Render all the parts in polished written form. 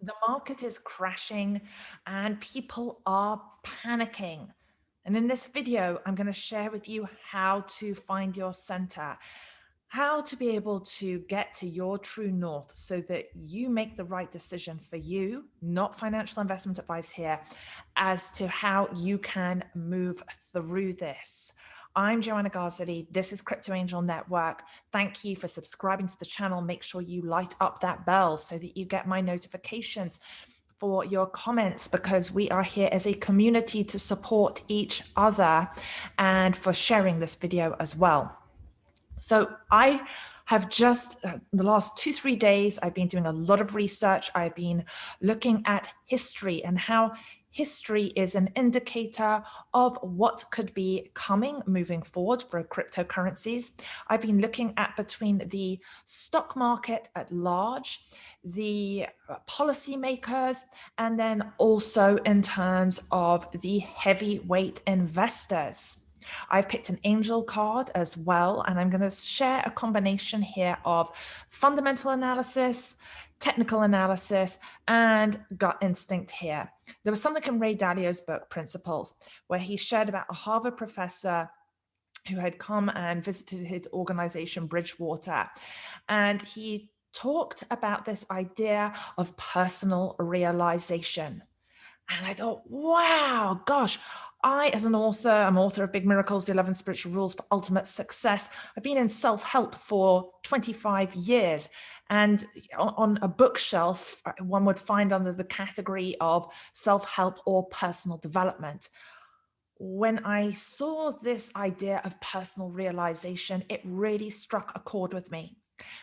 The market is crashing and people are panicking. And in this video, I'm going to share with you how to find your center, how to be able to get to your true north so that you make the right decision for you, not financial investment advice here, as to how you can move through this. I'm Joanna Garzilli. This is Crypto Angel Network. Thank you for subscribing to the channel. Make sure you light up that bell so that you get my notifications for your comments, because we are here as a community to support each other, and for sharing this video as well. So I have just the last 2-3 days, I've been doing a lot of research. I've been looking at history and how history is an indicator of what could be coming moving forward for cryptocurrencies. I've been looking at between the stock market at large, the policymakers, and then also in terms of the heavyweight investors. I've picked an angel card as well, and I'm going to share a combination here of fundamental analysis, technical analysis, and gut instinct here. There was something in Ray Dalio's book, Principles, where he shared about a Harvard professor who had come and visited his organization, Bridgewater, and he talked about this idea of personal realization. And I thought, wow, gosh, as an author, I'm author of Big Miracles, the 11 Spiritual Rules for Ultimate Success. I've been in self-help for 25 years. And on a bookshelf, one would find under the category of self-help or personal development. When I saw this idea of personal realization, it really struck a chord with me.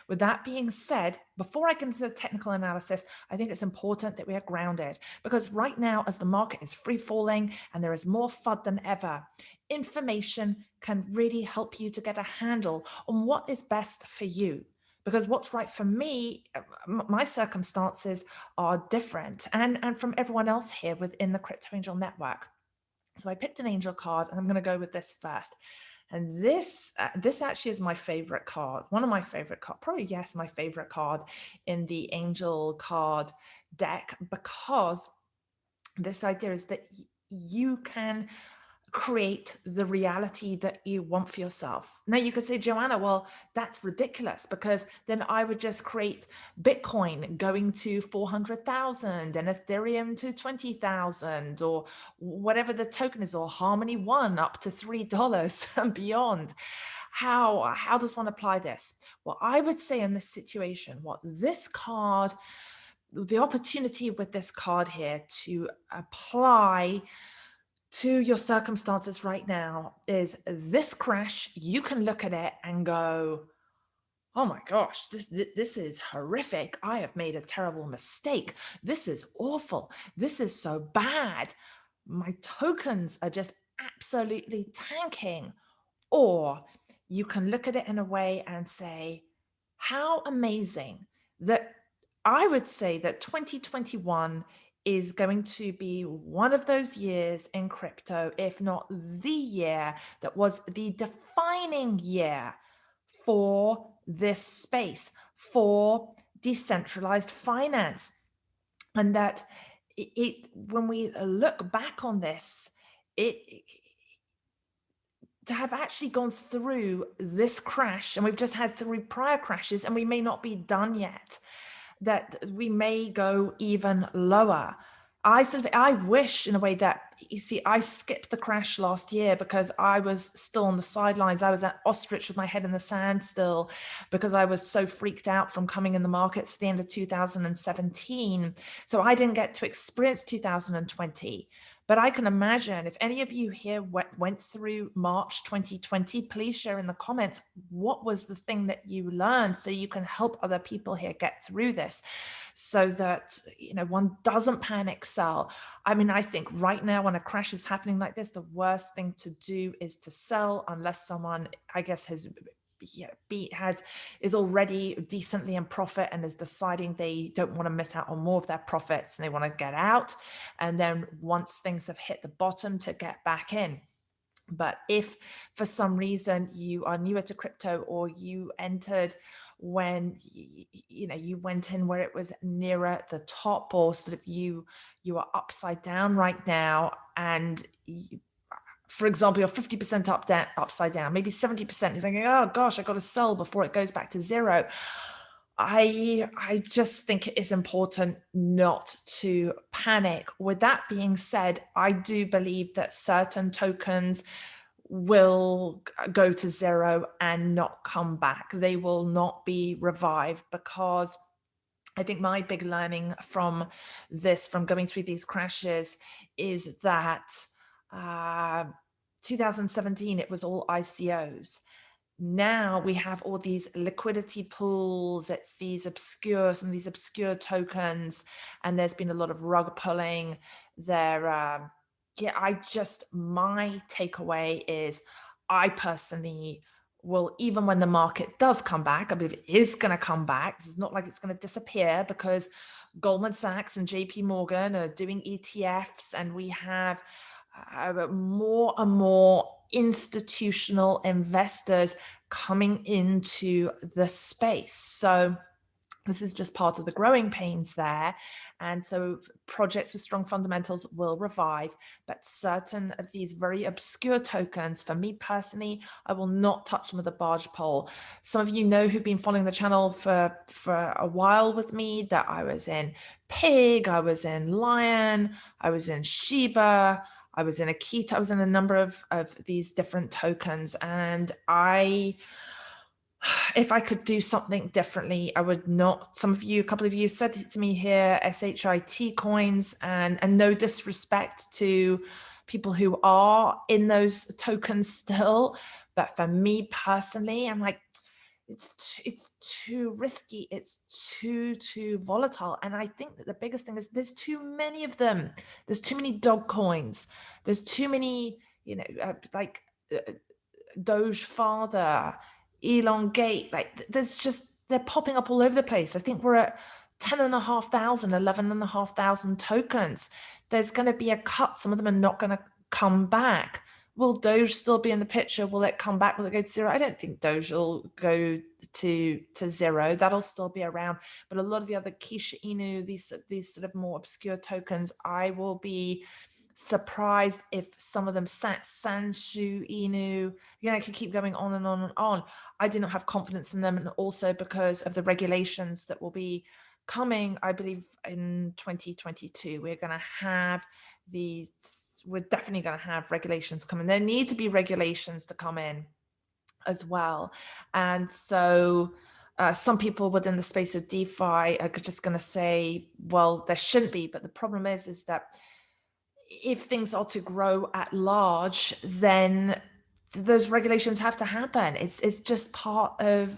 With that being said, before I get into the technical analysis, I think it's important that we are grounded, because right now, as the market is free falling and there is more FUD than ever, information can really help you to get a handle on what is best for you. Because what's right for me, my circumstances are different, and from everyone else here within the Crypto Angel Network. So I picked an angel card, and I'm going to go with this first. And this actually is my favorite card, one of my favorite cards, probably, yes, my favorite card in the angel card deck, because this idea is that you can create the reality that you want for yourself. Now you could say, Joanna, well, that's ridiculous, because then I would just create Bitcoin going to 400,000 and Ethereum to 20,000, or whatever the token is, or Harmony One up to $3 and beyond. How does one apply this? Well, I would say in this situation, what this card, the opportunity with this card here to apply to your circumstances right now is this crash. You can look at it and go, oh my gosh, this is horrific. I have made a terrible mistake. This is awful. This is so bad. My tokens are just absolutely tanking. Or you can look at it in a way and say, how amazing that I would say that 2021 is going to be one of those years in crypto, if not the year that was the defining year for this space, for decentralized finance. And that when we look back on this, to have actually gone through this crash, and we've just had 3 prior crashes, and we may not be done yet, that we may go even lower. I wish in a way that, you see, I skipped the crash last year because I was still on the sidelines. I was at ostrich with my head in the sand still, because I was so freaked out from coming in the markets at the end of 2017. So I didn't get to experience 2020. But I can imagine if any of you here went through March 2020, please share in the comments, what was the thing that you learned, so you can help other people here get through this, so that, you know, one doesn't panic sell. I mean, I think right now when a crash is happening like this, the worst thing to do is to sell, unless someone, I guess, is already decently in profit and is deciding they don't want to miss out on more of their profits and they want to get out, and then once things have hit the bottom, to get back in. But if for some reason you are newer to crypto, or you entered when you went in where it was nearer the top, or sort of you are upside down right now, and for example, you're 50% upside down, maybe 70%. You're thinking, oh gosh, I got to sell before it goes back to zero. I just think it is important not to panic. With that being said, I do believe that certain tokens will go to zero and not come back. They will not be revived, because I think my big learning from going through these crashes, is that 2017, it was all ICOs. Now we have all these liquidity pools. It's some of these obscure tokens, and there's been a lot of rug pulling there. My takeaway is, I personally will, even when the market does come back, I believe it is going to come back. It's not like it's going to disappear, because Goldman Sachs and JP Morgan are doing ETFs, and we have more and more institutional investors coming into the space. So this is just part of the growing pains there. And so projects with strong fundamentals will revive, but certain of these very obscure tokens, for me personally, I will not touch them with a barge pole. Some of you know, who've been following the channel for a while with me, that I was in Pig, I was in Lion, I was in Shiba, I was in Akita, I was in a number of these different tokens. And if I could do something differently, I would not. A couple of you said to me here, SHIT coins, and no disrespect to people who are in those tokens still. But for me personally, I'm like, it's too risky. It's too volatile. And I think that the biggest thing is, there's too many of them. There's too many dog coins. There's too many, Doge Father, Elongate. Like, they're popping up all over the place. I think we're at 10,500, 11,500 tokens. There's going to be a cut. Some of them are not going to come back. Will Doge still be in the picture? Will it come back? Will it go to zero? I don't think Doge will go to zero. That'll still be around. But a lot of the other Kisha Inu, these sort of more obscure tokens, I will be surprised if some of them, Sanshu, Inu, I could keep going on and on and on. I do not have confidence in them. And also because of the regulations that will be coming, I believe in 2022, we're definitely going to have regulations coming. There need to be regulations to come in as well. And so some people within the space of DeFi are just going to say, well, there shouldn't be. But the problem is that if things are to grow at large, then those regulations have to happen. It's just part of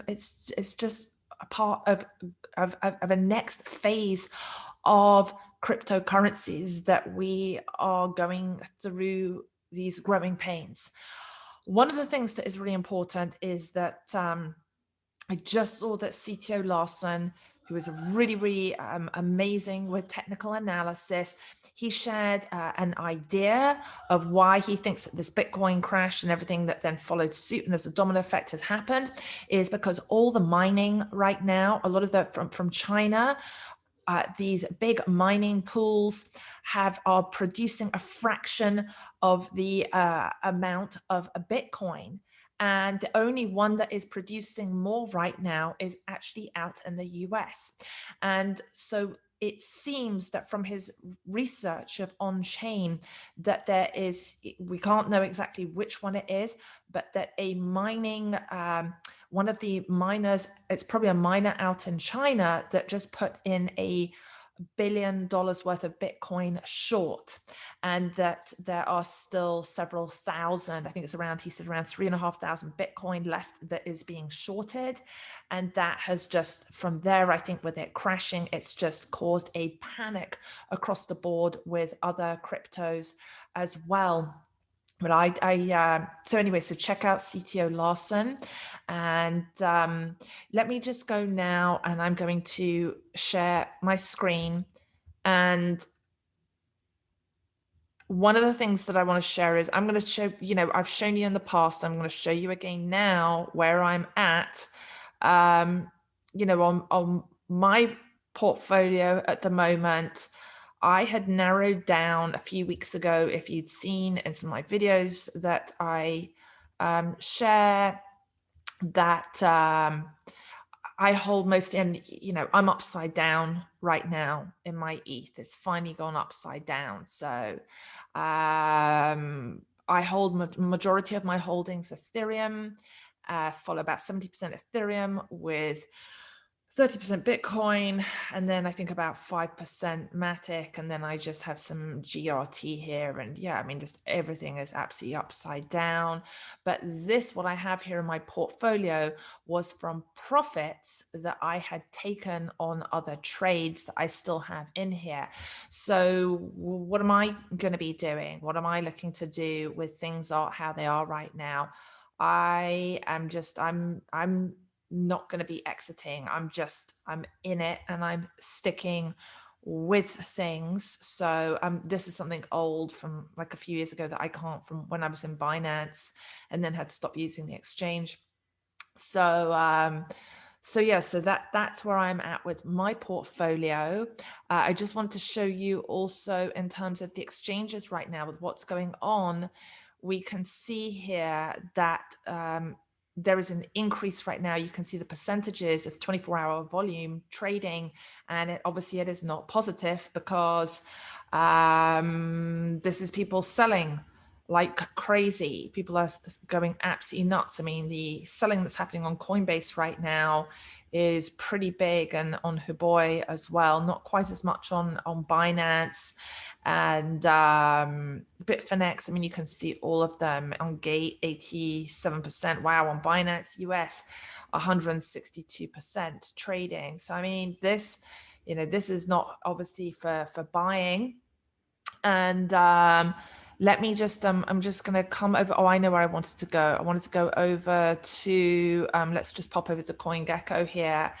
a next phase of cryptocurrencies that we are going through these growing pains. One of the things that is really important is that I just saw that CTO Larson, who is really, really amazing with technical analysis, he shared an idea of why he thinks that this Bitcoin crash and everything that then followed suit, and as a domino effect has happened, is because all the mining right now, a lot of that from China, these big mining pools are producing a fraction of the amount of a Bitcoin. And the only one that is producing more right now is actually out in the US. And so it seems that from his research of on-chain, that we can't know exactly which one it is, but that a mining, one of the miners, it's probably a miner out in China that just put in $1 billion worth of Bitcoin short, and that there are still several thousand, I think it's around, he said around 3,500 Bitcoin left that is being shorted. And that has just, from there, I think with it crashing, it's just caused a panic across the board with other cryptos as well. But so anyway, so check out CTO Larson, and let me just go now, and I'm going to share my screen. And one of the things that I want to share is, I'm going to show, I've shown you in the past, I'm going to show you again now where I'm at. on my portfolio at the moment, I had narrowed down a few weeks ago, if you'd seen in some of my videos that I share, that I hold mostly, and I'm upside down right now in my ETH. It's finally gone upside down. So I hold majority of my holdings Ethereum, follow about 70% Ethereum with 30% Bitcoin, and then I think about 5% Matic, and then I just have some GRT here. And yeah, I mean, just everything is absolutely upside down. But what I have here in my portfolio was from profits that I had taken on other trades that I still have in here. So what am I going to be doing? What am I looking to do with things are how they are right now? I'm not going to be exiting. I'm in it and I'm sticking with things. So this is something old from like a few years ago that I can't, from when I was in Binance and then had stopped using the exchange. So that's where I'm at with my portfolio. I just wanted to show you also in terms of the exchanges right now with what's going on. We can see here that there is an increase right now. You can see the percentages of 24-hour volume trading, and obviously it is not positive because this is people selling like crazy. People are going absolutely nuts. I mean, the selling that's happening on Coinbase right now is pretty big, and on Huobi as well. Not quite as much on Binance and Bitfinex. I mean, you can see all of them on Gate, 87%. Wow, on Binance US, 162% trading. So I mean, this is not obviously for buying. And let me just I'm just going to come over. Oh, I know where I wanted to go. I wanted to go over to let's just pop over to CoinGecko here,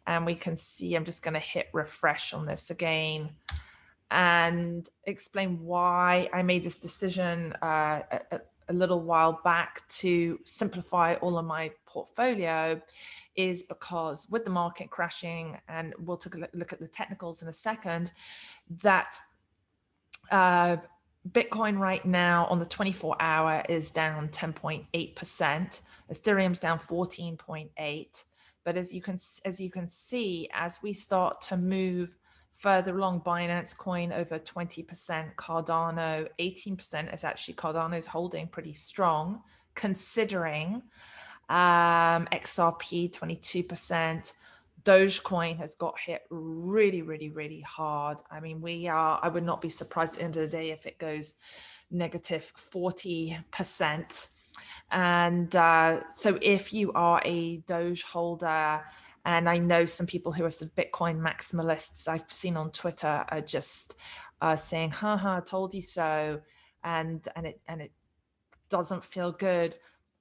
and we can see. I'm just going to hit refresh on this again and explain why I made this decision a little while back to simplify all of my portfolio. Is because with the market crashing, and we'll take a look at the technicals in a second, that Bitcoin right now on the 24-hour is down 10.8%. Ethereum's down 14.8%. But as you can see, as we start to move further along, Binance Coin over 20%, Cardano 18% is actually, Cardano's holding pretty strong considering. XRP 22%. Dogecoin has got hit really, really, really hard. I mean, I would not be surprised at the end of the day if it goes negative 40%. And so if you are a Doge holder, and I know some people who are some Bitcoin maximalists I've seen on Twitter are just saying, haha, told you so. And it doesn't feel good.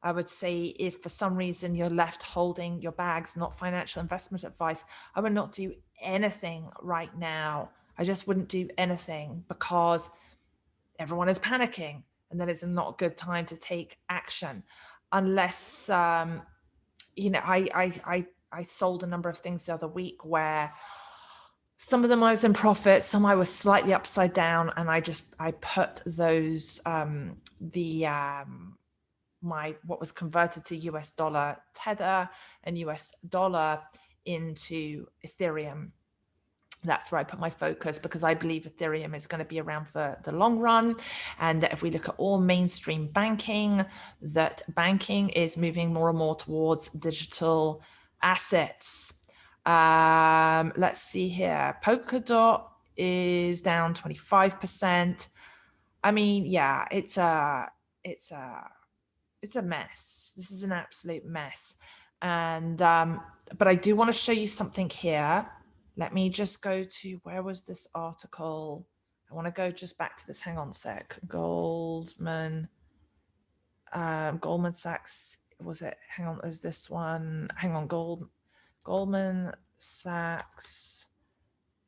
I would say if for some reason you're left holding your bags, not financial investment advice, I would not do anything right now. I just wouldn't do anything because everyone is panicking, and that it's not a good time to take action unless, I sold a number of things the other week where some of them I was in profit, some I was slightly upside down, and I put those, what was converted to US dollar Tether and US dollar into Ethereum. That's where I put my focus because I believe Ethereum is going to be around for the long run. And if we look at all mainstream banking, that banking is moving more and more towards digital assets. Let's see here. Polkadot is down 25%. I mean, yeah, it's a mess. This is an absolute mess. And but I do want to show you something here. Let me just go to, where was this article? I want to go just back to this. Hang on a sec. Goldman Sachs. Was it? Hang on. It was this one. Hang on. Goldman Sachs.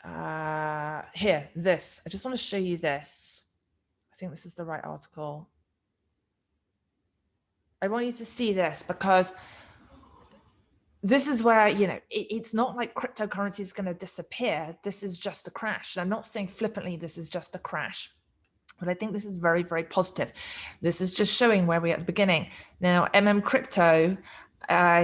Here, this. I just want to show you this. I think this is the right article. I want you to see this because this is where, it's not like cryptocurrency is going to disappear. This is just a crash. And I'm not saying flippantly, this is just a crash, but I think this is very, very positive. This is just showing where we're at the beginning. Now, Crypto,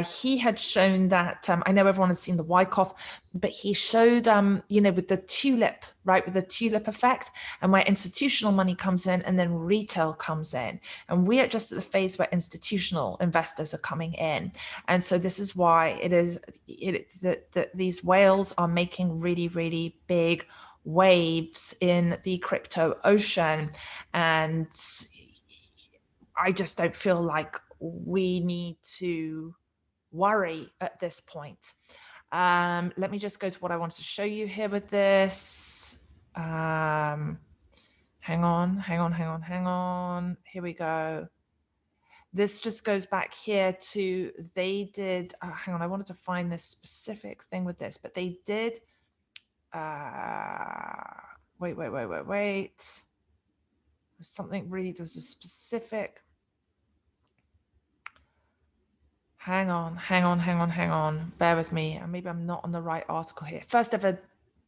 he had shown that, I know everyone has seen the Wyckoff, but he showed, with the tulip, right, with the tulip effect, and where institutional money comes in and then retail comes in. And we are just at the phase where institutional investors are coming in. And so this is why that these whales are making really, really big waves in the crypto ocean. And I just don't feel like we need to worry at this point. Let me just go to what I wanted to show you here with this. Hang on. Here we go. This just goes back here to, they did, hang on, I wanted to find this specific thing with this, but they did, wait. There's something really, there was a specific, hang on, bear with me. Maybe I'm not on the right article here. First ever,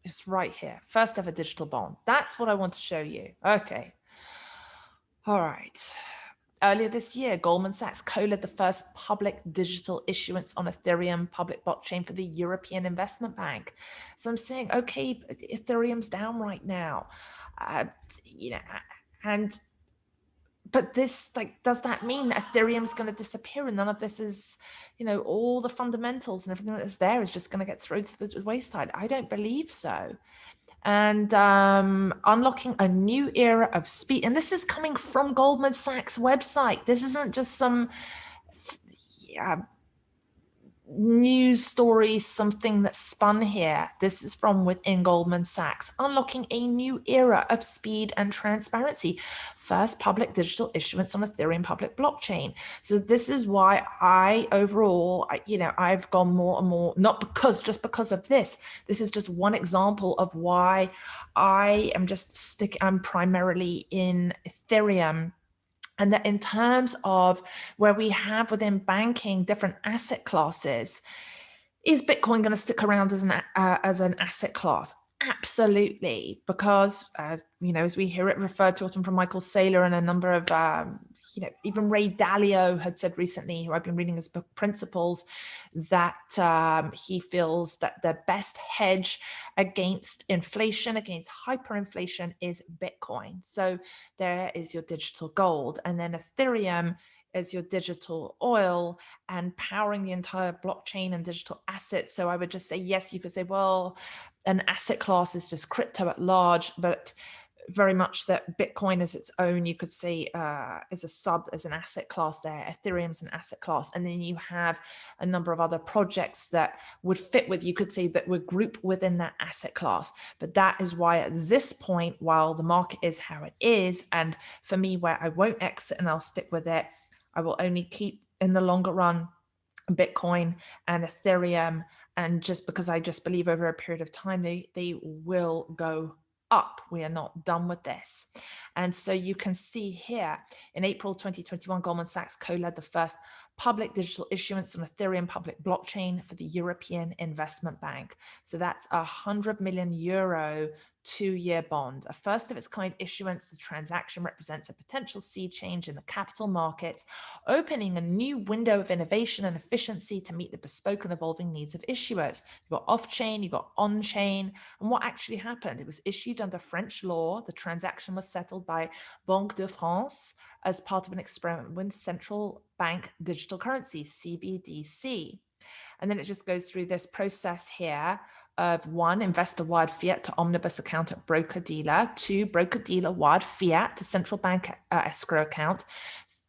it's right here. First ever digital bond. That's what I want to show you. Okay. All right. Earlier this year, Goldman Sachs co-led the first public digital issuance on Ethereum public blockchain for the European Investment Bank. So I'm saying, okay, Ethereum's down right now, but this, does that mean that Ethereum's going to disappear and none of this is, all the fundamentals and everything that's there is just going to get thrown to the wayside? I don't believe so. And unlocking a new era of speed. And this is coming from Goldman Sachs website. This isn't just some news story, something that's spun here. This is from within Goldman Sachs. Unlocking a new era of speed and transparency. First public digital issuance on Ethereum public blockchain. So this is why I've gone more and more, not just because of this. This is just one example of why I am I'm primarily in Ethereum. And that in terms of where we have within banking different asset classes, is Bitcoin going to stick around as an asset class? Absolutely, because as we hear it referred to often from Michael Saylor and a number of even Ray Dalio had said recently, who I've been reading his book Principles, that he feels that the best hedge against inflation, against hyperinflation, is Bitcoin. So there is your digital gold, and then Ethereum is your digital oil and powering the entire blockchain and digital assets. So I would just say, yes, you could say, well, an asset class is just crypto at large, but very much that Bitcoin is its own, you could say, as an asset class there. Ethereum's an asset class. And then you have a number of other projects that would fit with, you could say, that would group within that asset class. But that is why at this point, while the market is how it is, and for me, where I won't exit and I'll stick with it, I will only keep in the longer run Bitcoin and Ethereum. And just because I just believe over a period of time, they will go up. We are not done with this. And so you can see here in April 2021, Goldman Sachs co-led the first public digital issuance on Ethereum public blockchain for the European Investment Bank. So that's a €100 million 2-year bond, a first of its kind issuance. The transaction represents a potential sea change in the capital markets, opening a new window of innovation and efficiency to meet the bespoke and evolving needs of issuers. You've got off-chain, you've got on-chain. And what actually happened? It was issued under French law. The transaction was settled by Banque de France as part of an experiment with central bank digital currency, CBDC. And then it just goes through this process here of 1, investor wired fiat to omnibus account at broker-dealer, 2, broker-dealer wired fiat to central bank escrow account,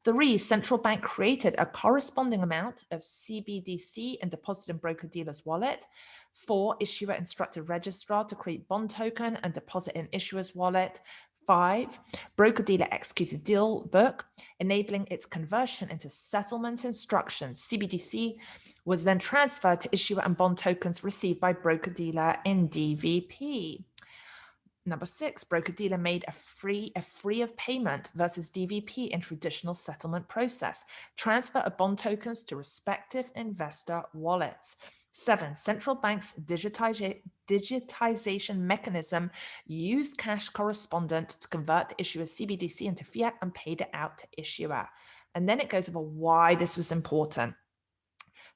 3, central bank created a corresponding amount of CBDC and deposited in broker-dealer's wallet, 4, issuer instructed registrar to create bond token and deposit in issuer's wallet, 5, broker-dealer executed deal book, enabling its conversion into settlement instructions. CBDC was then transferred to issuer and bond tokens received by broker-dealer in DVP. Number 6, broker-dealer made a free of payment versus DVP in traditional settlement process. Transfer of bond tokens to respective investor wallets. 7, central bank's digitization mechanism used cash correspondent to convert the issuer's CBDC into fiat and paid it out to issuer. And then it goes over why this was important.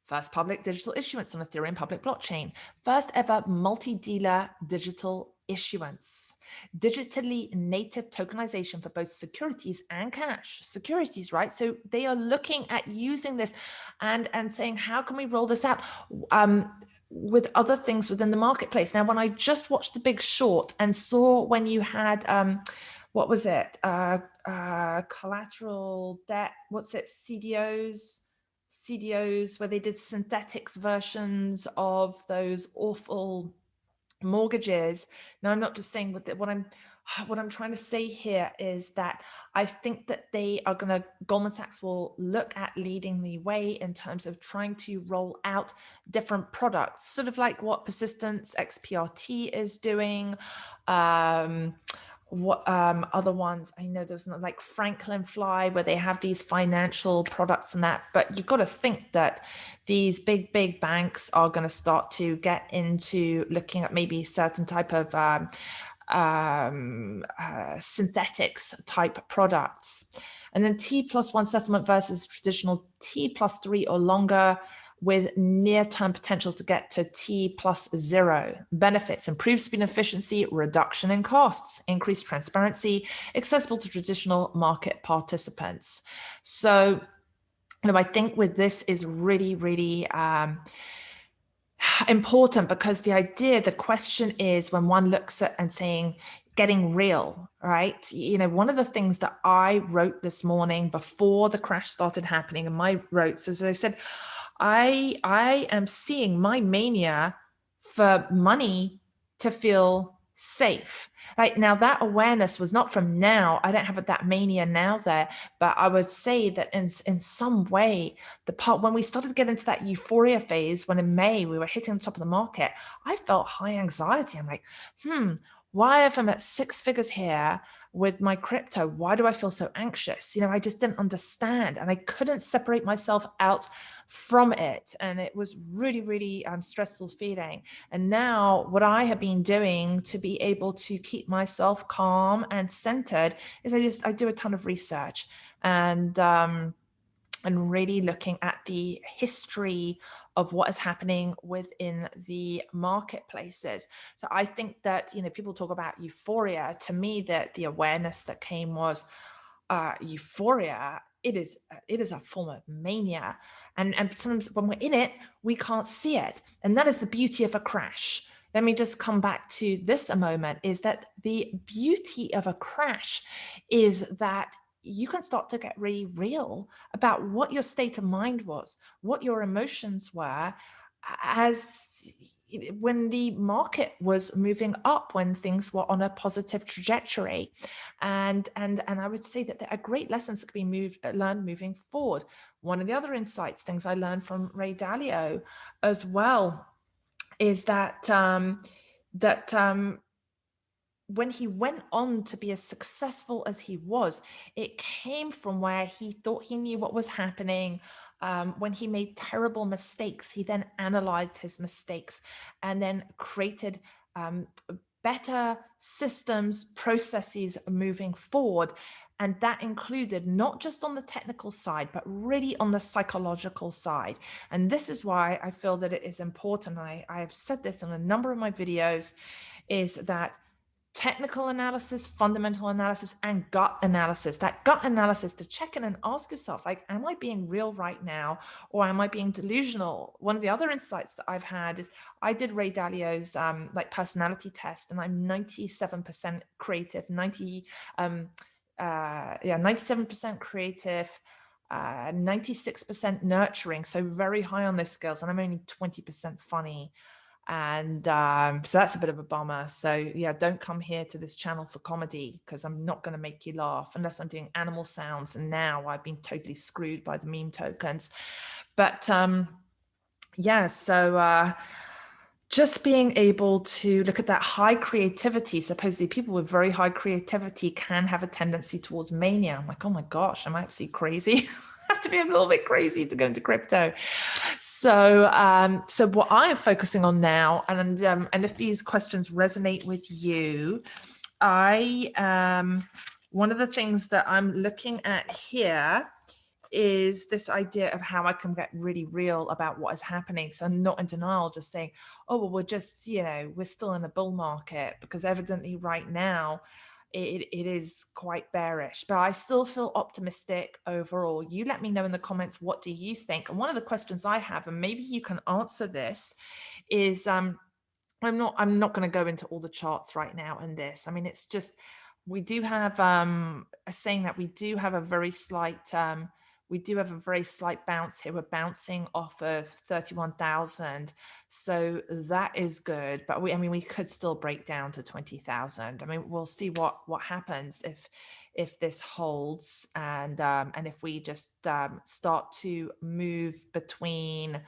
First public digital issuance on Ethereum public blockchain. First ever multi-dealer digital issuance. Digitally native tokenization for both securities and cash. Securities, right? So they are looking at using this and saying, how can we roll this out with other things within the marketplace? Now, when I just watched The Big Short and saw when you had, what was it? Collateral debt, what's it? CDOs, where they did synthetics versions of those awful mortgages. Now, I'm not just saying what I'm trying to say here is that I think that Goldman Sachs will look at leading the way in terms of trying to roll out different products, sort of like what Persistence XPRT is doing. What other ones? I know there's not, like Franklin Fly, where they have these financial products and that, but you've got to think that these big banks are going to start to get into looking at maybe certain type of synthetics type products. And then T+1 settlement versus traditional T+3 or longer, with near-term potential to get to T+0. Benefits: improved speed and efficiency, reduction in costs, increased transparency, accessible to traditional market participants. So, I think with this is really, really important, because the question is, when one looks at and saying, getting real, right? One of the things that I wrote this morning before the crash started happening, and my wrote, so as I said, I am seeing my mania for money to feel safe. Like, now, that awareness was not from now. I don't have that mania now there, but I would say that in some way, the part when we started to get into that euphoria phase, when in May we were hitting the top of the market, I felt high anxiety. I'm like, why, if I'm at 6 figures here with my crypto, why do I feel so anxious? I just didn't understand, and I couldn't separate myself out from it. And it was really, really stressful feeling. And now what I have been doing to be able to keep myself calm and centered is I do a ton of research, and really looking at the history of what is happening within the marketplaces. So I think that, people talk about euphoria. To me, that the awareness that came was euphoria. It is a form of mania. And sometimes when we're in it, we can't see it. And that is the beauty of a crash. Let me just come back to this a moment, is that the beauty of a crash is that you can start to get really real about what your state of mind was, what your emotions were, as when the market was moving up, when things were on a positive trajectory. And I would say that there are great lessons that can be learned moving forward. One of the other things I learned from Ray Dalio as well, is that when he went on to be as successful as he was, it came from where he thought he knew what was happening. When he made terrible mistakes, he then analyzed his mistakes and then created better systems, processes moving forward. And that included not just on the technical side, but really on the psychological side. And this is why I feel that it is important. I have said this in a number of my videos, is that technical analysis, fundamental analysis, and gut analysis. That gut analysis to check in and ask yourself, like, am I being real right now, or am I being delusional? One of the other insights that I've had is I did Ray Dalio's personality test, and I'm 97% creative, 97% creative, 96% nurturing, so very high on those skills, and I'm only 20% funny. And so that's a bit of a bummer. So yeah, don't come here to this channel for comedy, because I'm not going to make you laugh unless I'm doing animal sounds. And now I've been totally screwed by the meme tokens. But yeah, so just being able to look at that high creativity. Supposedly people with very high creativity can have a tendency towards mania. I'm like, oh my gosh, I'm absolutely crazy. I have to be a little bit crazy to go into crypto. So what I am focusing on now, and if these questions resonate with you, one of the things that I'm looking at here is this idea of how I can get really real about what is happening. So I'm not in denial, just saying, oh, well, we're just, we're still in a bull market, because evidently right now it is quite bearish, but I still feel optimistic overall. You let me know in the comments, what do you think? And one of the questions I have, and maybe you can answer this, is I'm not going to go into all the charts right now in this. I mean, it's just, we do have a saying that we do have a very slight bounce here. We're bouncing off of 31,000. So that is good. But we could still break down to 20,000. I mean, we'll see what happens if this holds, and if we just start to move between,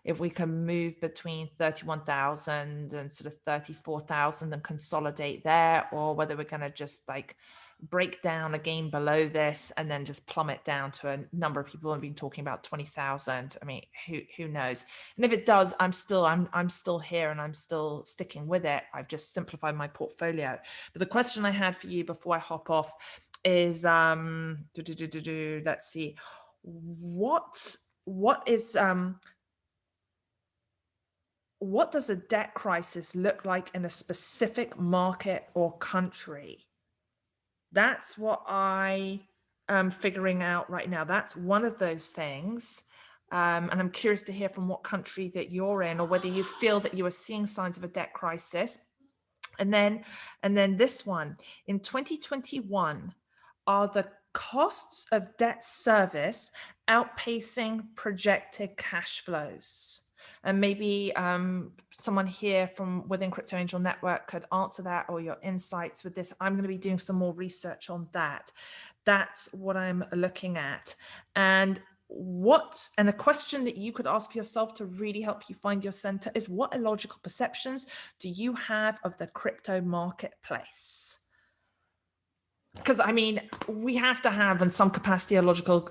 if we can move between 31,000 and sort of 34,000 and consolidate there, or whether we're going to just like break down again below this and then just plummet down to a number of people who have been talking about 20,000. I mean, who knows? And if it does, I'm still here and I'm still sticking with it. I've just simplified my portfolio. But the question I had for you before I hop off is, let's see, what does a debt crisis look like in a specific market or country? That's what I am figuring out right now. That's one of those things. And I'm curious to hear from what country that you're in, or whether you feel that you are seeing signs of a debt crisis. And then this one, in 2021, are the costs of debt service outpacing projected cash flows? And maybe someone here from within Crypto Angel Network could answer that, or your insights with this. I'm going to be doing some more research on that. That's what I'm looking at. And a question that you could ask yourself to really help you find your center is, what illogical perceptions do you have of the crypto marketplace? Because I mean, we have to have in some capacity a logical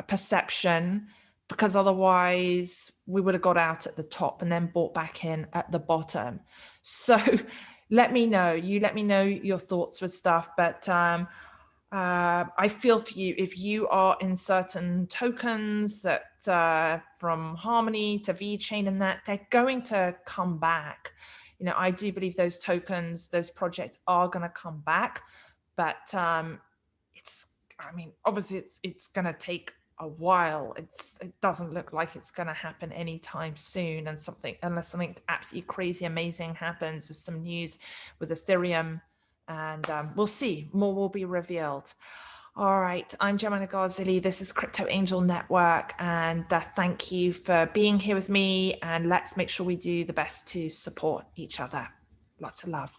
perception, because otherwise we would have got out at the top and then bought back in at the bottom. So let me know your thoughts with stuff. But I feel for you if you are in certain tokens that from Harmony to VeChain and that, they're going to come back. I do believe those tokens, those projects are going to come back, but obviously it's going to take a while. It doesn't look like it's going to happen anytime soon, and unless something absolutely crazy amazing happens with some news with Ethereum, and we'll see. More will be revealed. All right, I'm Joanna Garzilli. This is Crypto Angel Network, and thank you for being here with me. And let's make sure we do the best to support each other. Lots of love.